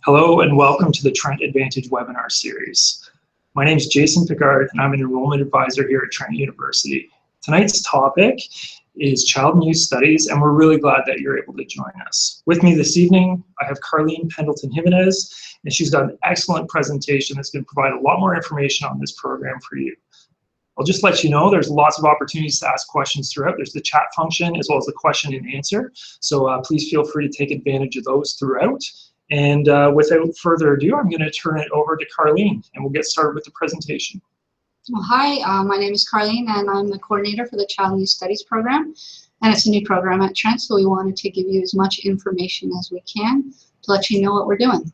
Hello and welcome to the Trent Advantage webinar series. My name is Jason Picard and I'm an enrollment advisor here at Trent University. Tonight's topic is Child and Youth Studies, and we're really glad that you're able to join us. With me this evening, I have Carlene Pendleton-Jimenez, and she's got an excellent presentation that's going to provide a lot more information on this program for you. I'll just let you know there's lots of opportunities to ask questions throughout. There's the chat function as well as the question and answer, so please feel free to take advantage of those throughout. And without further ado, I'm going to turn it over to Carlene, and we'll get started with the presentation. Well, hi, my name is Carlene, and I'm the coordinator for the Child and Youth Studies program. And it's a new program at Trent, so we wanted to give you as much information as we can to let you know what we're doing.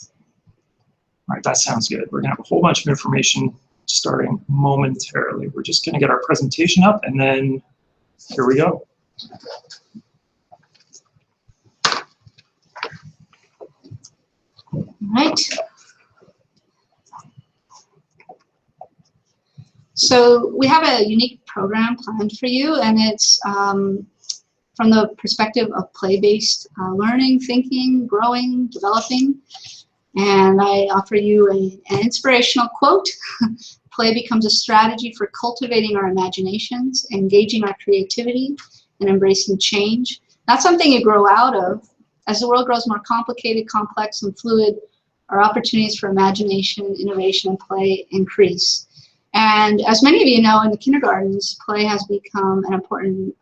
All right, that sounds good. We're going to have a whole bunch of information starting momentarily. We're just going to get our presentation up, and then here we go. Right. So we have a unique program planned for you, and it's from the perspective of play-based learning, thinking, growing, developing. And I offer you an inspirational quote. Play becomes a strategy for cultivating our imaginations, engaging our creativity, and embracing change. That's something you grow out of. As the world grows more complicated, complex, and fluid, our opportunities for imagination, innovation, and play increase. And as many of you know, in the kindergartens, play has become an important,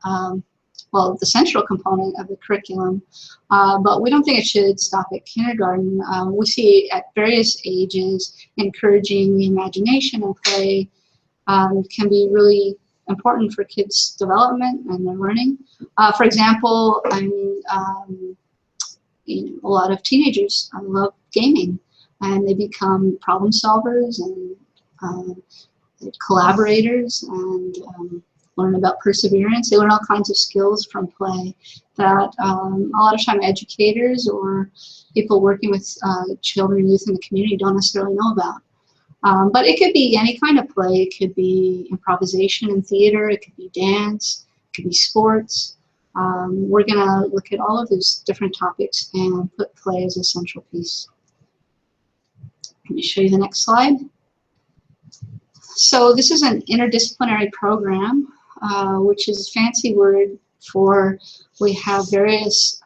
well, the central component of the curriculum. But we don't think it should stop at kindergarten. We see at various ages, encouraging the imagination and play can be really important for kids' development and their learning. For example, a lot of teenagers love gaming, and they become problem solvers and collaborators, and learn about perseverance. They learn all kinds of skills from play that a lot of time educators or people working with children and youth in the community don't necessarily know about. But it could be any kind of play. It could be improvisation and theater. It could be dance. It could be sports. We're going to look at all of those different topics and put play as a central piece. Let me show you the next slide. So this is an interdisciplinary program, which is a fancy word for we have various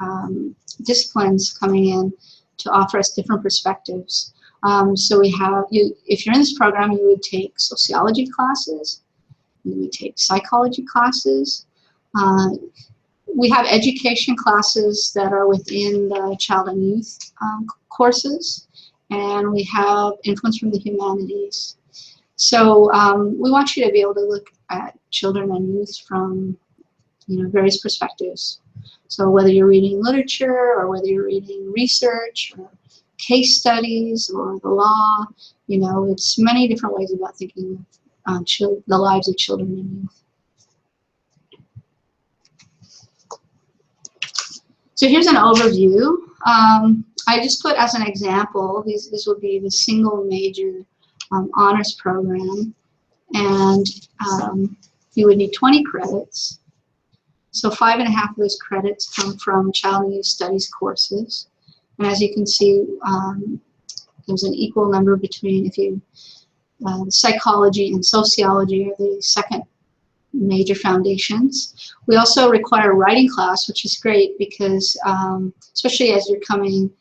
disciplines coming in to offer us different perspectives. So we have, if you're in this program, you would take sociology classes, you would take psychology classes. We have education classes that are within the child and youth courses, and we have influence from the humanities. So we want you to be able to look at children and youth from various perspectives. So whether you're reading literature or whether you're reading research or case studies or the law, it's many different ways about thinking of the lives of children and youth. So here's an overview. I just put as an example, this would be the single major honors program, and you would need 20 credits. So 5.5 of those credits come from Child and Youth Studies courses. And as you can see, there's an equal number between psychology and sociology are the second major foundations. We also require a writing class, which is great because especially as you're coming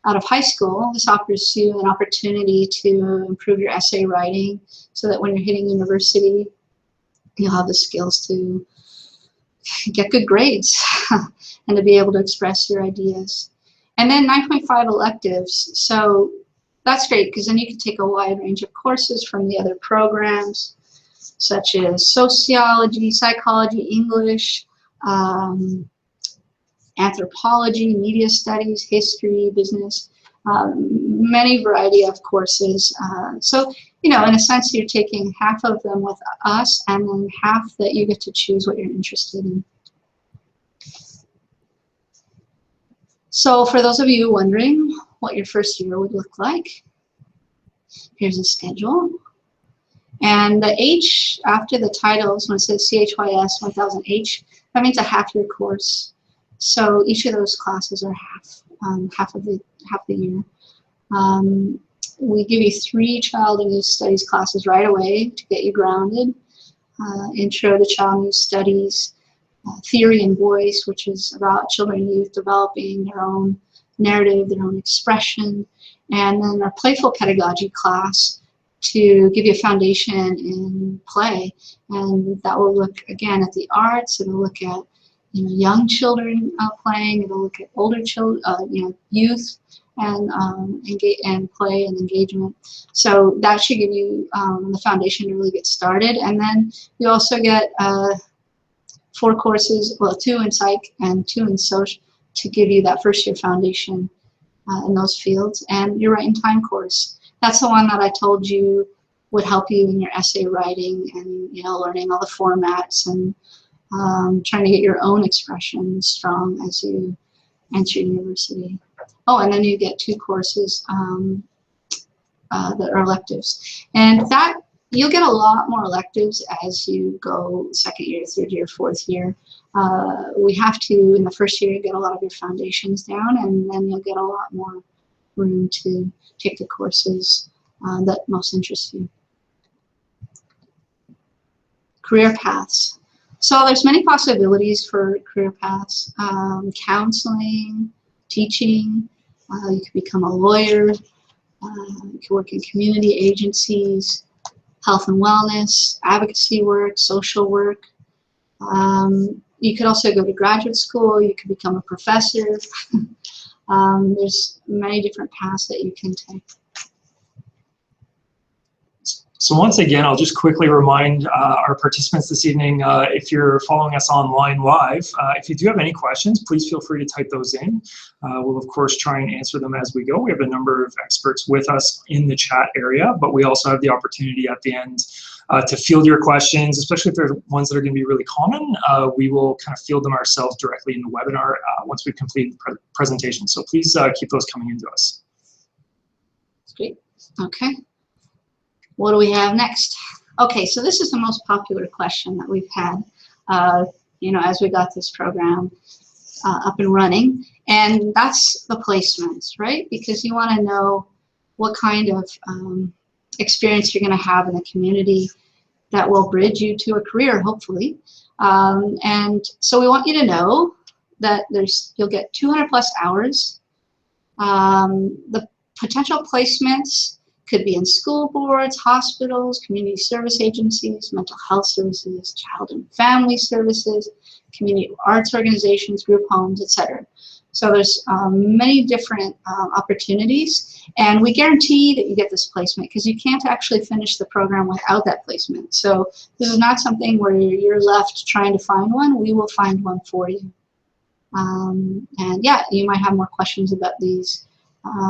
out of high school, this offers you an opportunity to improve your essay writing so that when you're hitting university, you'll have the skills to get good grades and to be able to express your ideas. And then 9.5 electives. So that's great because then you can take a wide range of courses from the other programs, such as sociology, psychology, English, anthropology, media studies, history, business, many variety of courses. So, in a sense, you're taking half of them with us and then half that you get to choose what you're interested in. So for those of you wondering what your first year would look like, here's a schedule. And the H after the titles, when it says CHYS 1000H, that means a half-year course. So each of those classes are half half the year. We give you 3 child and youth studies classes right away to get you grounded. Intro to Child and Youth Studies, Theory and Voice, which is about children and youth developing their own narrative, their own expression, and then our Playful Pedagogy class to give you a foundation in play. And that will look, again, at the arts. It'll look at young children playing. It'll look at older children, youth, and play and engagement. So that should give you the foundation to really get started. And then you also get 4 courses, well, 2 in psych and 2 in social, to give you that first year foundation in those fields. And your Writing Time course. That's the one that I told you would help you in your essay writing and learning all the formats and trying to get your own expression strong as you enter university. Oh, and then you get 2 courses that are electives. And that you'll get a lot more electives as you go 2nd year, 3rd year, 4th year. We have to, in the first year, get a lot of your foundations down, and then you'll get a lot more room to take the courses that most interest you. Career paths. So there's many possibilities for career paths. Counseling, teaching, you could become a lawyer, you could work in community agencies, health and wellness, advocacy work, social work. You could also go to graduate school, you could become a professor. There's many different paths that you can take. So once again, I'll just quickly remind our participants this evening, if you're following us online live, if you do have any questions, please feel free to type those in. We'll of course try and answer them as we go. We have a number of experts with us in the chat area, but we also have the opportunity at the end to field your questions, especially if they're ones that are going to be really common. We will kind of field them ourselves directly in the webinar once we've completed the presentation. So please keep those coming into us. That's great. Okay. What do we have next? Okay, so this is the most popular question that we've had, as we got this program up and running, and that's the placements, right? Because you want to know what kind of experience you're going to have in the community that will bridge you to a career, hopefully. And so we want you to know that you'll get 200 plus hours. The potential placements could be in school boards, hospitals, community service agencies, mental health services, child and family services, community arts organizations, group homes, etc. So there's many different opportunities, and we guarantee that you get this placement because you can't actually finish the program without that placement. So this is not something where you're left trying to find one. We will find one for you. And yeah, you might have more questions about these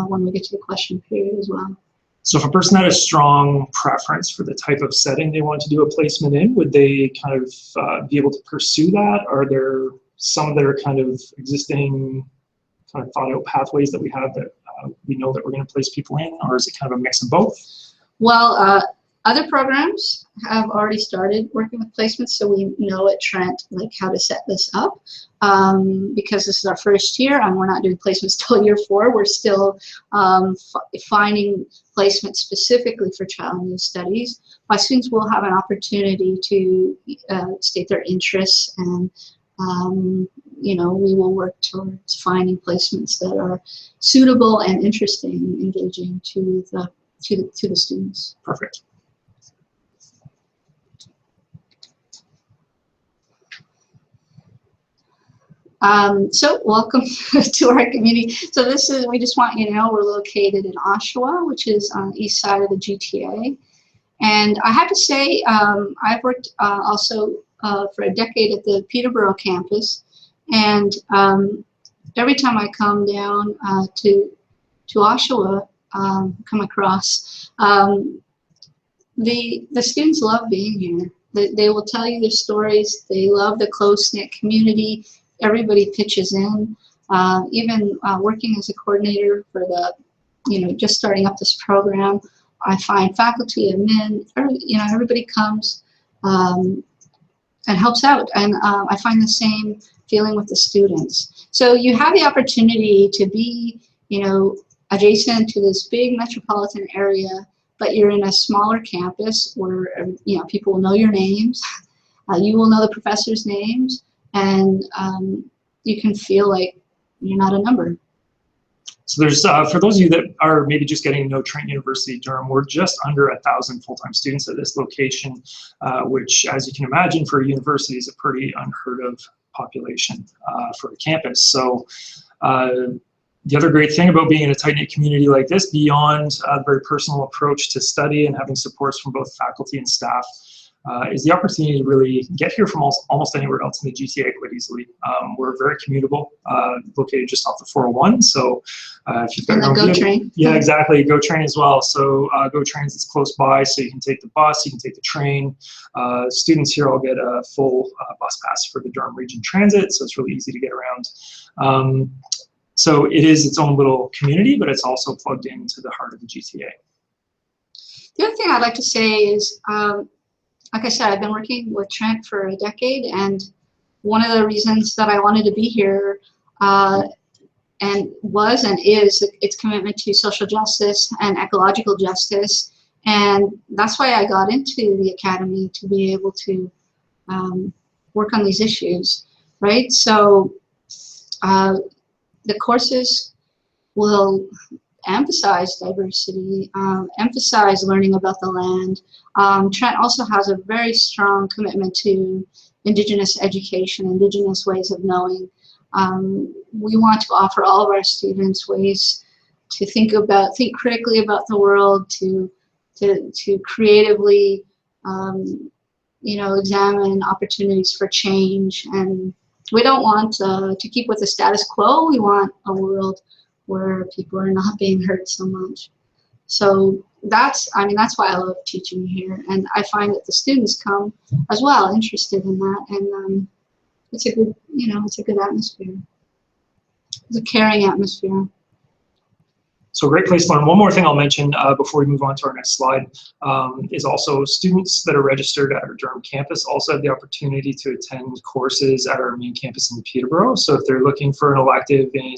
when we get to the question period as well. So if a person had a strong preference for the type of setting they want to do a placement in, would they kind of be able to pursue that? Are there some that are kind of existing, kind of thought out pathways that we have that we know that we're going to place people in, or is it kind of a mix of both? Well, other programs have already started working with placements, so we know at Trent how to set this up. Because this is our first year and we're not doing placements till year 4, we're still finding placements specifically for child and youth studies. My students will have an opportunity to state their interests, and we will work towards finding placements that are suitable and interesting and engaging to the students. Perfect. So welcome to our community. So we just want you to know we're located in Oshawa, which is on the east side of the GTA. And I have to say, I've worked also for a decade at the Peterborough campus. And every time I come down to Oshawa, come across, the students love being here. They will tell you their stories. They love the close-knit community. Everybody pitches in. Even working as a coordinator for just starting up this program, I find faculty, admin, everybody comes. helps out. And I find the same feeling with the students. So you have the opportunity to be, adjacent to this big metropolitan area, but you're in a smaller campus where, people will know your names, you will know the professors' names, and you can feel like you're not a number. So there's, for those of you that are maybe just getting to know Trent University Durham, we're just under 1,000 full-time students at this location, which, as you can imagine, for a university is a pretty unheard of population for a campus. So the other great thing about being in a tight-knit community like this, beyond a very personal approach to study and having supports from both faculty and staff, is the opportunity to really get here from almost anywhere else in the GTA quite easily. We're very commutable, located just off the 401. So if you've got your own vehicle, train. Yeah, exactly. Go Train as well. So Go Trains is close by, so you can take the bus, you can take the train. Students here all get a full bus pass for the Durham Region Transit, so it's really easy to get around. So it is its own little community, but it's also plugged into the heart of the GTA. The other thing I'd like to say is, like I said, I've been working with Trent for a decade, and one of the reasons that I wanted to be here and is its commitment to social justice and ecological justice, and that's why I got into the academy, to be able to work on these issues, right? So the courses will emphasize diversity, emphasize learning about the land. Trent also has a very strong commitment to Indigenous education, Indigenous ways of knowing. We want to offer all of our students ways to think critically about the world, to creatively, examine opportunities for change. And we don't want to keep with the status quo. We want a world where people are not being hurt so much. So that's why I love teaching here, and I find that the students come as well interested in that, and it's a good, it's a good atmosphere. It's a caring atmosphere. So great place to learn. One more thing I'll mention before we move on to our next slide is also students that are registered at our Durham campus also have the opportunity to attend courses at our main campus in Peterborough. So if they're looking for an elective in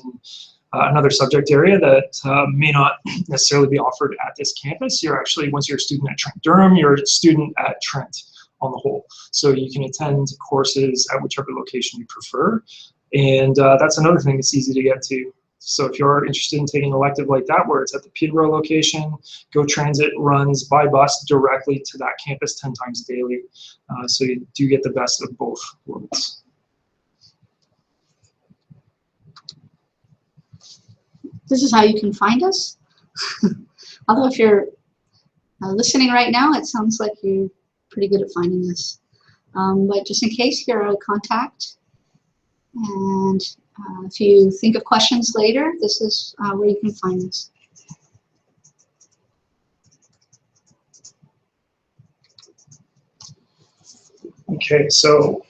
another subject area that may not necessarily be offered at this campus, you're actually, once you're a student at Trent Durham, you're a student at Trent on the whole. So you can attend courses at whichever location you prefer. And that's another thing that's easy to get to. So if you're interested in taking an elective like that, where it's at the Peterborough location, Go Transit runs by bus directly to that campus 10 times daily. So you do get the best of both worlds. This is how you can find us. Although if you're listening right now, it sounds like you're pretty good at finding us. But just in case, here are contact. And if you think of questions later, this is where you can find us. Okay, so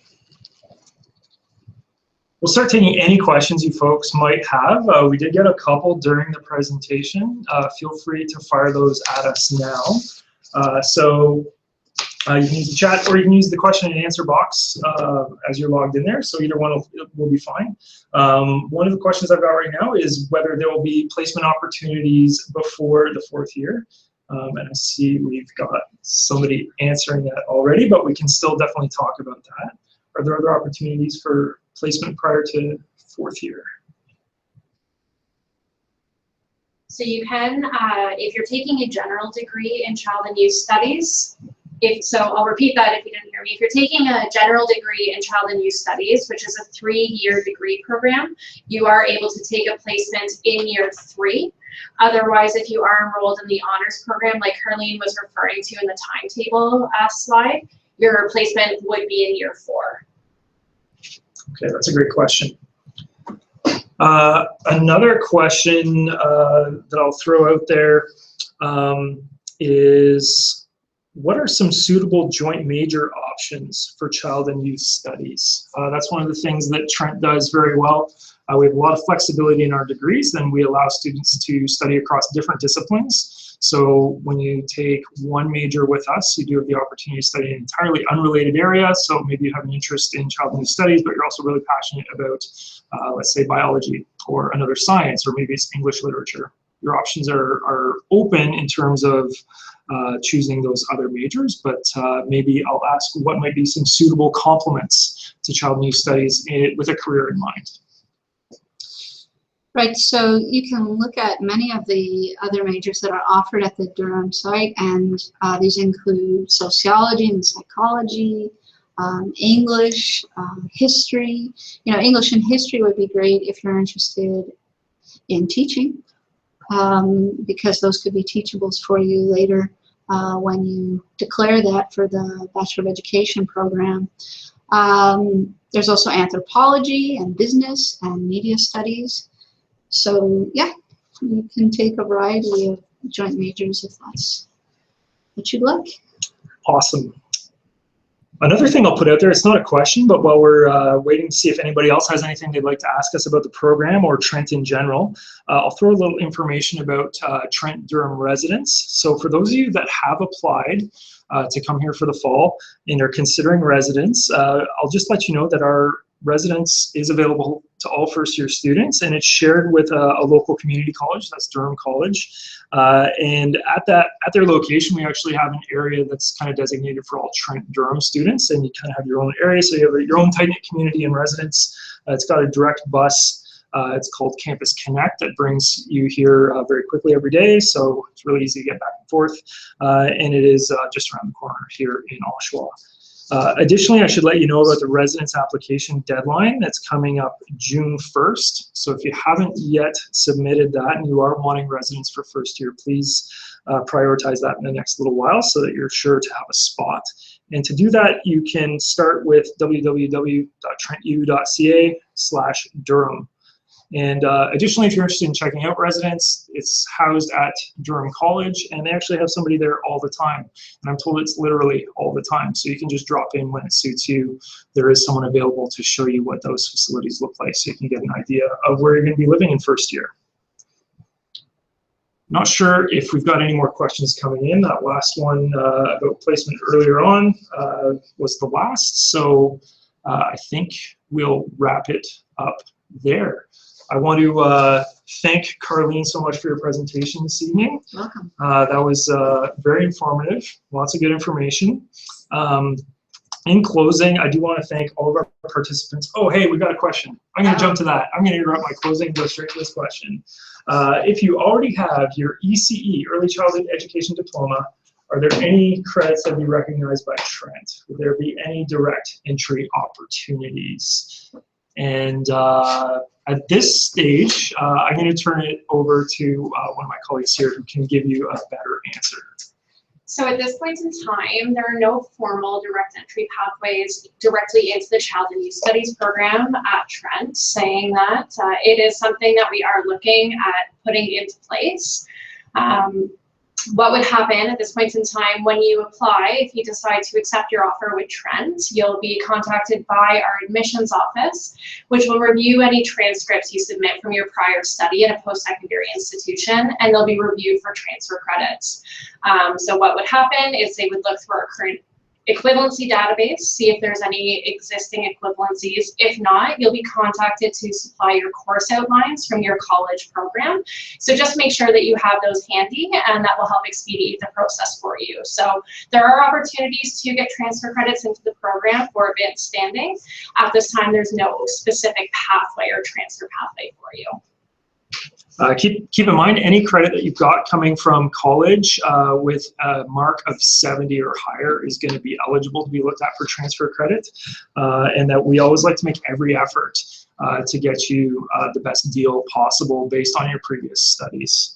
we'll start taking any questions you folks might have. We did get a couple during the presentation. Feel free to fire those at us now. You can use the chat, or you can use the question and answer box as you're logged in there. So either one will be fine. One of the questions I've got right now is whether there will be placement opportunities before the 4th year. And I see we've got somebody answering that already, but we can still definitely talk about that. Are there other opportunities for placement prior to 4th year? So you can, if you're taking a general degree in child and youth studies, so I'll repeat that if you didn't hear me. If you're taking a general degree in child and youth studies, which is a 3-year degree program, you are able to take a placement in year 3. Otherwise, if you are enrolled in the honors program, like Carlene was referring to in the timetable slide, your placement would be in year 4. Okay, that's a great question. Another question that I'll throw out there is, what are some suitable joint major options for child and youth studies? That's one of the things that Trent does very well. We have a lot of flexibility in our degrees, and we allow students to study across different disciplines. So when you take one major with us, you do have the opportunity to study an entirely unrelated area. So maybe you have an interest in child and youth studies, but you're also really passionate about, let's say, biology or another science, or maybe it's English literature. Your options are open in terms of choosing those other majors, but maybe I'll ask what might be some suitable complements to child and youth studies with a career in mind. Right, so you can look at many of the other majors that are offered at the Durham site, and these include sociology and psychology, English, history. You know, English and history would be great if you're interested in teaching, because those could be teachables for you later when you declare that for the Bachelor of Education program. There's also anthropology and business and media studies. So yeah, you can take a variety of joint majors if that's what you'd like. Awesome. Another thing I'll put out there, it's not a question, but while we're waiting to see if anybody else has anything they'd like to ask us about the program or Trent in general, I'll throw a little information about Trent Durham residents. So for those of you that have applied to come here for the fall and are considering residence, I'll just let you know that our residence is available to all first-year students, and it's shared with a local community college, that's Durham College. And at their location, we actually have an area that's kind of designated for all Trent Durham students, and you kind of have your own area, so you have your own tight-knit community and residence. It's got a direct bus. It's called Campus Connect that brings you here very quickly every day, so it's really easy to get back and forth. And it is just around the corner here in Oshawa. Additionally, I should let you know about the residence application deadline that's coming up June 1st. So if you haven't yet submitted that and you are wanting residence for first year, please prioritize that in the next little while so that you're sure to have a spot. And to do that, you can start with www.trentu.ca/Durham. And additionally, if you're interested in checking out residence, it's housed at Durham College, and they actually have somebody there all the time. And I'm told it's literally all the time, so you can just drop in when it suits you. There is someone available to show you what those facilities look like, so you can get an idea of where you're going to be living in first year. Not sure if we've got any more questions coming in. That last one about placement earlier on was the last, so I think we'll wrap it up there. I want to thank Carleen so much for your presentation this evening. Welcome. That was very informative, lots of good information. In closing, I do want to thank all of our participants. Oh, hey, we got a question. I'm going to jump to that. I'm going to interrupt my closing and go straight to this question. If you already have your ECE, Early Childhood Education Diploma, are there any credits that be recognized by Trent? Will there be any direct entry opportunities? And at this stage, I'm going to turn it over to one of my colleagues here who can give you a better answer. So at this point in time, there are no formal direct entry pathways directly into the Child and Youth Studies program at Trent, saying that it is something that we are looking at putting into place. What would happen at this point in time when you apply, if you decide to accept your offer with Trent, you'll be contacted by our admissions office, which will review any transcripts you submit from your prior study at a post-secondary institution, and they'll be reviewed for transfer credits. So what would happen is they would look through our current equivalency database, see if there's any existing equivalencies. If not, you'll be contacted to supply your course outlines from your college program. So just make sure that you have those handy, and that will help expedite the process for you. So there are opportunities to get transfer credits into the program for advanced standing. At this time, there's no specific pathway or transfer pathway for you. Keep in mind, any credit that you've got coming from college with a mark of 70 or higher is going to be eligible to be looked at for transfer credit, and that we always like to make every effort to get you the best deal possible based on your previous studies.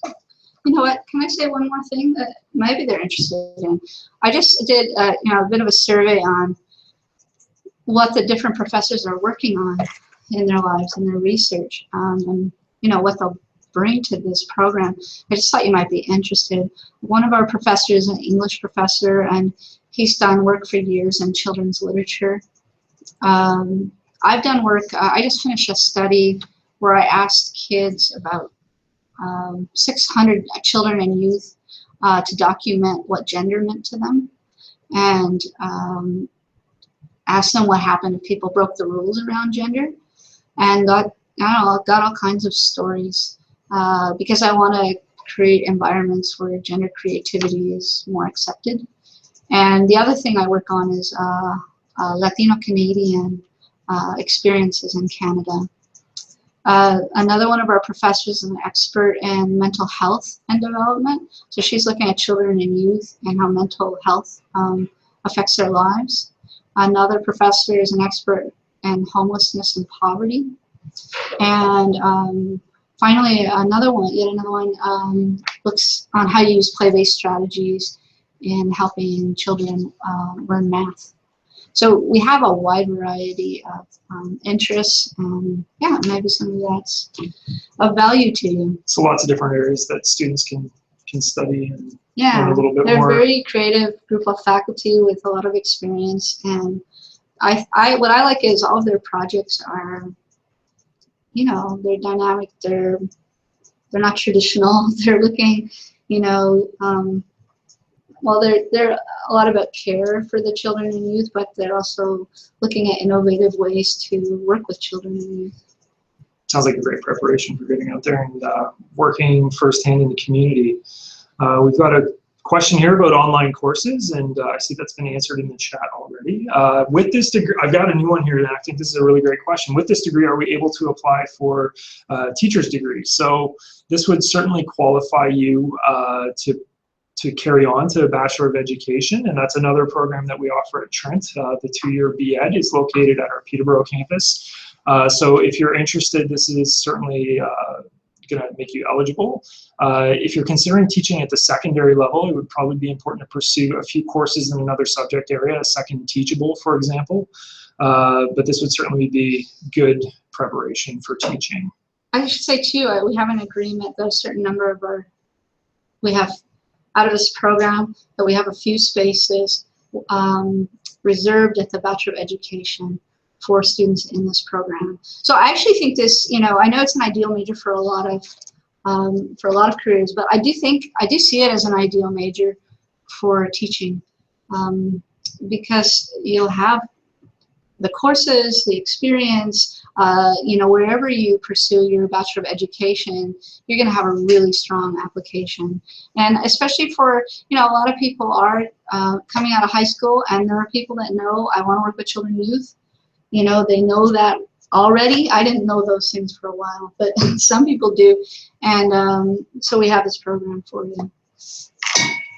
You know what, can I say one more thing that maybe they're interested in? I just did a bit of a survey on what the different professors are working on in their lives and their research, and what they'll bring to this program. I just thought you might be interested. One of our professors is an English professor, and he's done work for years in children's literature. I've done work, I just finished a study where I asked kids, about 600 children and youth, to document what gender meant to them, and asked them what happened if people broke the rules around gender, and got all kinds of stories, because I want to create environments where gender creativity is more accepted. And the other thing I work on is Latino Canadian experiences in Canada. Another one of our professors is an expert in mental health and development. So she's looking at children and youth and how mental health affects their lives. Another professor is an expert in homelessness and poverty. And finally, yet another one looks on how you use play-based strategies in helping children learn math. So we have a wide variety of interests, and yeah, maybe some of that's of value to you. So lots of different areas that students can study and learn Yeah, a little bit they're more. a very creative group of faculty with a lot of experience, and what I like is all of their projects are, you know, they're dynamic, they're not traditional, they're looking, you know, well, they're a lot about care for the children and youth, but they're also looking at innovative ways to work with children and youth. Sounds like a great preparation for getting out there and working firsthand in the community. We've got a question here about online courses, and I see that's been answered in the chat already. With this degree, I've got a new one here, and I think this is a really great question. With this degree, are we able to apply for a teacher's degree? So this would certainly qualify you to carry on to a Bachelor of Education, and that's another program that we offer at Trent. The 2-year B.Ed is located at our Peterborough campus. So if you're interested, this is certainly going to make you eligible. If you're considering teaching at the secondary level, it would probably be important to pursue a few courses in another subject area, a second teachable, for example. But this would certainly be good preparation for teaching. I should say too, we have an agreement that a certain number of we have out of this program, that we have a few spaces reserved at the Bachelor of Education for students in this program. So I actually think this, you know, I know it's an ideal major for a lot of careers, but I do see it as an ideal major for teaching, because you'll have the courses, the experience, you know, wherever you pursue your Bachelor of Education, you're going to have a really strong application. And especially for, you know, a lot of people are coming out of high school, and there are people that know, I want to work with children and youth. You know, they know that already. I didn't know those things for a while, but some people do. And so we have this program for you.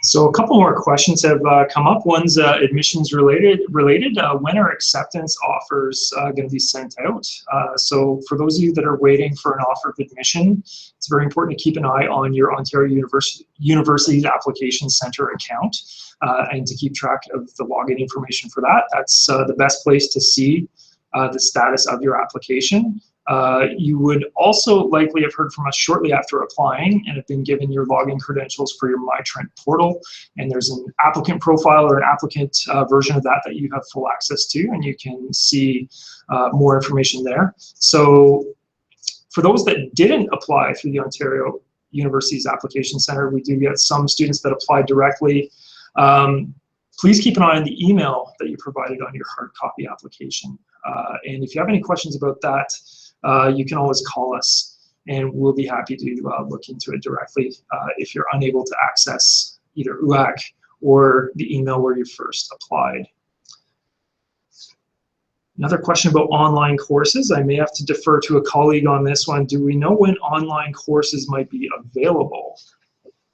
So a couple more questions have come up. One's admissions related. When are acceptance offers going to be sent out? So for those of you that are waiting for an offer of admission, it's very important to keep an eye on your Ontario University's Application Centre account and to keep track of the login information for that. That's the best place to see the status of your application. You would also likely have heard from us shortly after applying and have been given your login credentials for your MyTrent portal. And there's an applicant profile or an applicant version of that you have full access to, and you can see more information there. So for those that didn't apply through the Ontario University's Application Centre, we do get some students that apply directly. Please keep an eye on the email that you provided on your hard copy application. And if you have any questions about that, you can always call us, and we'll be happy to look into it directly if you're unable to access either UAC or the email where you first applied. Another question about online courses. I may have to defer to a colleague on this one. Do we know when online courses might be available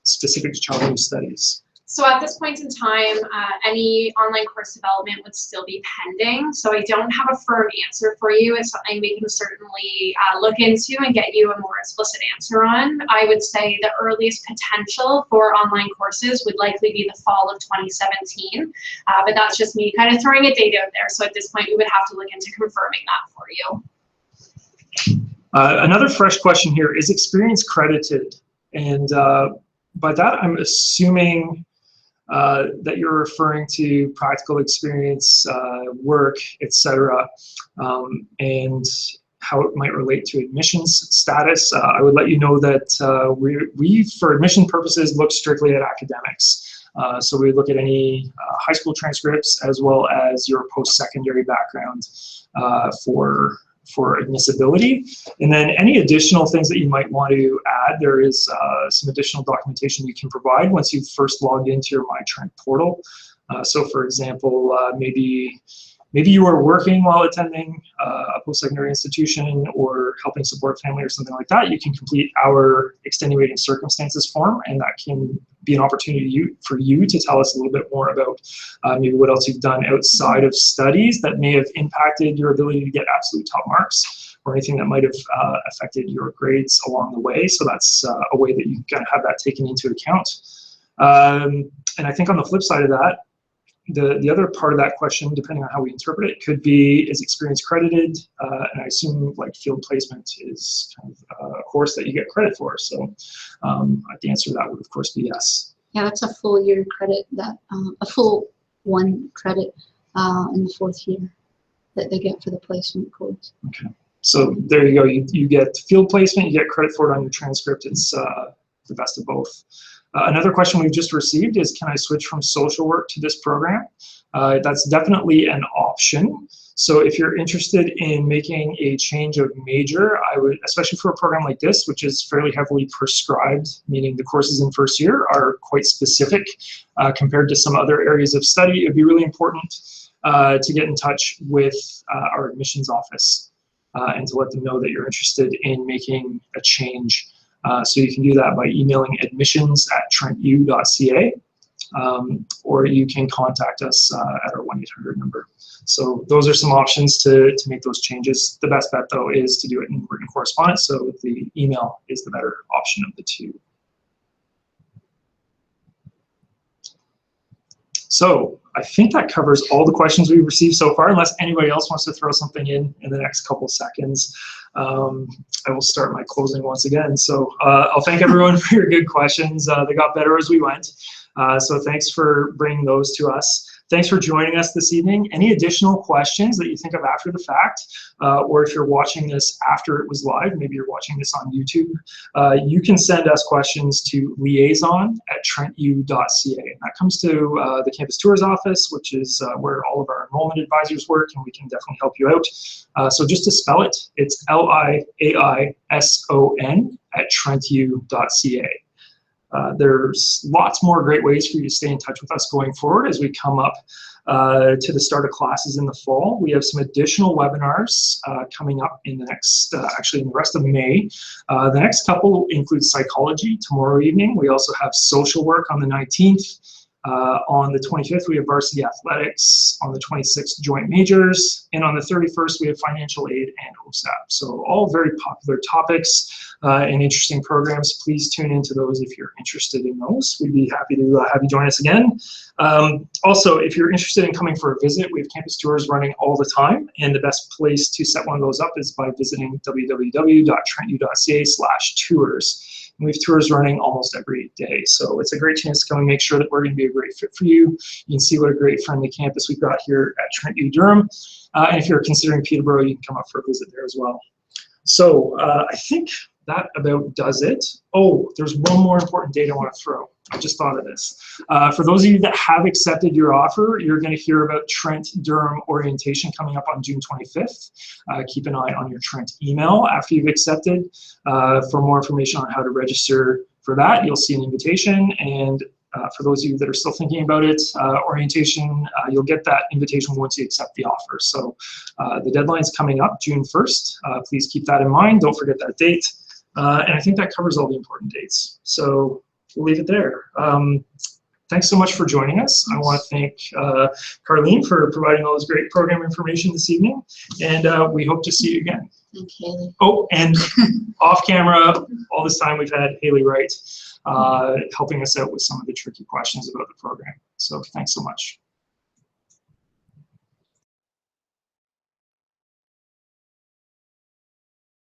specific to child and youth studies? So at this point in time, any online course development would still be pending. So I don't have a firm answer for you. It's something we can certainly look into and get you a more explicit answer on. I would say the earliest potential for online courses would likely be the fall of 2017. But that's just me kind of throwing a date out there. So at this point, we would have to look into confirming that for you. Another fresh question here, is experience credited? And by that, I'm assuming that you're referring to practical experience, work, etc. And how it might relate to admissions status, I would let you know that we, for admission purposes, look strictly at academics. So we look at any high school transcripts as well as your post-secondary background for admissibility. And then any additional things that you might want to add, there is some additional documentation you can provide once you've first logged into your MyTrent portal. So for example, maybe you are working while attending a post-secondary institution or helping support family or something like that. You can complete our extenuating circumstances form, and that can be an opportunity for you to tell us a little bit more about maybe what else you've done outside of studies that may have impacted your ability to get absolute top marks, or anything that might have affected your grades along the way. So that's a way that you can have that taken into account. And I think on the flip side of that, the other part of that question, depending on how we interpret it, could be, is experience credited? And I assume like field placement is kind of a course that you get credit for. So the answer to that would of course be yes. Yeah, that's a full year credit, that a full 1 credit in the 4th year that they get for the placement course. Okay, so there you go. You get field placement, you get credit for it on your transcript. It's the best of both. Another question we've just received is, can I switch from social work to this program? That's definitely an option. So if you're interested in making a change of major, I would, especially for a program like this, which is fairly heavily prescribed, meaning the courses in first year are quite specific compared to some other areas of study, it'd be really important to get in touch with our admissions office and to let them know that you're interested in making a change. So you can do that by emailing admissions@trentu.ca, or you can contact us at our 1-800 number. So those are some options to make those changes. The best bet, though, is to do it in written correspondence, so the email is the better option of the two. So I think that covers all the questions we've received so far, unless anybody else wants to throw something in the next couple seconds. I will start my closing once again. So I'll thank everyone for your good questions. They got better as we went. So thanks for bringing those to us. Thanks for joining us this evening. Any additional questions that you think of after the fact, or if you're watching this after it was live, maybe you're watching this on YouTube, you can send us questions to liaison@trentu.ca. And that comes to the Campus Tours office, which is where all of our enrollment advisors work, and we can definitely help you out. So just to spell it, it's liaison@trentu.ca. There's lots more great ways for you to stay in touch with us going forward as we come up to the start of classes in the fall. We have some additional webinars coming up in the next, actually in the rest of May. The next couple include psychology tomorrow evening. We also have social work on the 19th. On the 25th, we have varsity athletics. On the 26th, joint majors. And on the 31st, we have financial aid and OSAP. So all very popular topics and interesting programs. Please tune into those if you're interested in those. We'd be happy to have you join us again. Also, if you're interested in coming for a visit, we have campus tours running all the time. And the best place to set one of those up is by visiting www.trentu.ca/tours. We have tours running almost every day. So it's a great chance to come and make sure that we're going to be a great fit for you. You can see what a great friendly campus we've got here at Trent U Durham. And if you're considering Peterborough, you can come up for a visit there as well. So I think that about does it. Oh, there's one more important date I want to throw. I just thought of this. For those of you that have accepted your offer, you're going to hear about Trent Durham orientation coming up on June 25th. Keep an eye on your Trent email after you've accepted. For more information on how to register for that, you'll see an invitation. And for those of you that are still thinking about it, orientation, you'll get that invitation once you accept the offer. So the deadline's coming up June 1st. Please keep that in mind. Don't forget that date. And I think that covers all the important dates. So we'll leave it there. Thanks so much for joining us. I want to thank Carlene for providing all this great program information this evening. And we hope to see you again. Thank you, Haley. Oh, and off camera, all this time we've had Haley Wright helping us out with some of the tricky questions about the program. So thanks so much.